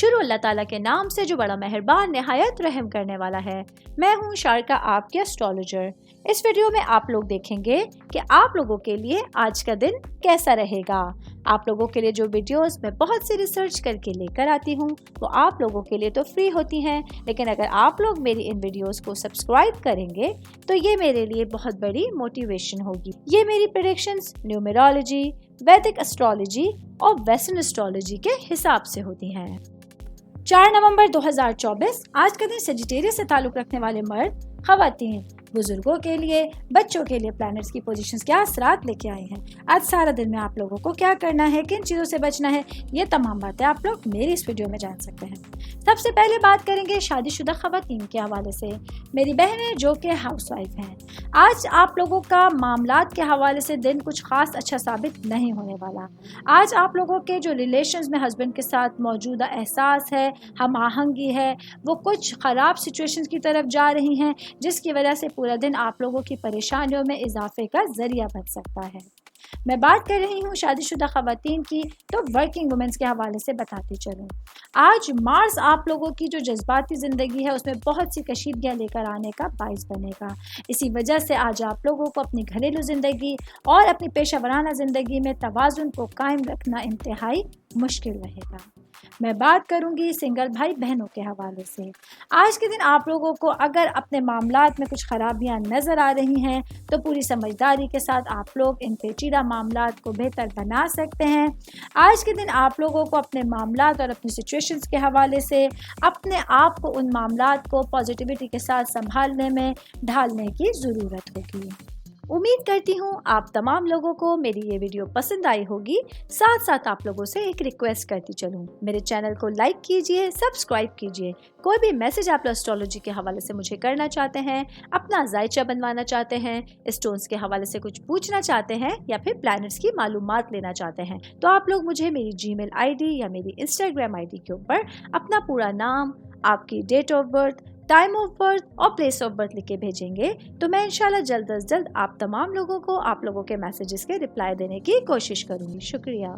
شروع اللہ تعالیٰ کے نام سے جو بڑا مہربان نہایت رحم کرنے والا ہے۔ میں ہوں شارکا، آپ کے اسٹرالوجر۔ اس ویڈیو میں آپ لوگ دیکھیں گے کہ آپ لوگوں کے لیے آج کا دن کیسا رہے گا۔ آپ لوگوں کے لیے جو ویڈیوز میں بہت سی ریسرچ کر کے لے کر آتی ہوں وہ آپ لوگوں کے لیے تو فری ہوتی ہیں، لیکن اگر آپ لوگ میری ان ویڈیوز کو سبسکرائب کریں گے تو یہ میرے لیے بہت بڑی موٹیویشن ہوگی۔ یہ میری پریڈکشنز نیومرولوجی، ویدک اسٹرالوجی اور ویسٹرن اسٹرالوجی کے حساب سے ہوتی ہیں۔ 4 نومبر 2024 آج کا دن سیجیٹیریس سے تعلق رکھنے والے مرد، خواتین، بزرگوں کے لیے، بچوں کے لیے پلانٹس کی پوزیشنز کیا اثرات لے کے آئے ہیں۔ آج سارا دن میں آپ لوگوں کو کیا کرنا ہے، کن چیزوں سے بچنا ہے، یہ تمام باتیں آپ لوگ میری اس ویڈیو میں جان سکتے ہیں۔ سب سے پہلے بات کریں گے شادی شدہ خواتین کے حوالے سے، میری بہنیں جو کہ ہاؤس وائف ہیں۔ آج آپ لوگوں کا معاملات کے حوالے سے دن کچھ خاص اچھا ثابت نہیں ہونے والا۔ آج آپ لوگوں کے جو ریلیشنز میں ہسبینڈ کے ساتھ موجودہ احساس ہے، ہم آہنگی ہے، وہ کچھ خراب سچویشنز کی طرف جا رہی ہیں، جس کی وجہ سے پورا دن آپ لوگوں کی پریشانیوں میں اضافے کا ذریعہ بن سکتا ہے۔ میں بات کر رہی ہوں شادی شدہ خواتین کی، تو ورکنگ وومنس کے حوالے سے بتاتی چلوں۔ آج مارس آپ لوگوں کی جو جذباتی زندگی ہے اس میں بہت سی کشیدگیاں لے کر آنے کا باعث بنے گا۔ اسی وجہ سے آج آپ لوگوں کو اپنی گھریلو زندگی اور اپنی پیشہ ورانہ زندگی میں توازن کو قائم رکھنا انتہائی مشکل رہے گا۔ میں بات کروں گی سنگل بھائی بہنوں کے حوالے سے۔ آج کے دن آپ لوگوں کو اگر اپنے معاملات میں کچھ خرابیاں نظر آ رہی ہیں تو پوری سمجھداری کے ساتھ آپ لوگ ان پیچیدہ معاملات کو بہتر بنا سکتے ہیں۔ آج کے دن آپ لوگوں کو اپنے معاملات اور اپنی سچویشنز کے حوالے سے اپنے آپ کو ان معاملات کو پازیٹیوٹی کے ساتھ سنبھالنے میں ڈھالنے کی ضرورت ہوگی۔ امید کرتی ہوں آپ تمام لوگوں کو میری یہ ویڈیو پسند آئی ہوگی۔ ساتھ ساتھ آپ لوگوں سے ایک ریکویسٹ کرتی چلوں، میرے چینل کو لائک کیجئے، سبسکرائب کیجئے۔ کوئی بھی میسج آپ اسٹرالوجی کے حوالے سے مجھے کرنا چاہتے ہیں، اپنا ذائچہ بنوانا چاہتے ہیں، اسٹونز کے حوالے سے کچھ پوچھنا چاہتے ہیں یا پھر پلانٹس کی معلومات لینا چاہتے ہیں، تو آپ لوگ مجھے میری جی میل آئی ڈی یا میری انسٹاگرام آئی ڈی کے اوپر اپنا پورا نام، آپ کی date of birth, time of birth اور پلیس آف برتھ لکھ کے بھیجیں گے تو میں انشاءاللہ جلد از جلد آپ تمام لوگوں کو آپ لوگوں کے میسیجز کے رپلائی دینے کی کوشش کروں گی۔ شکریہ۔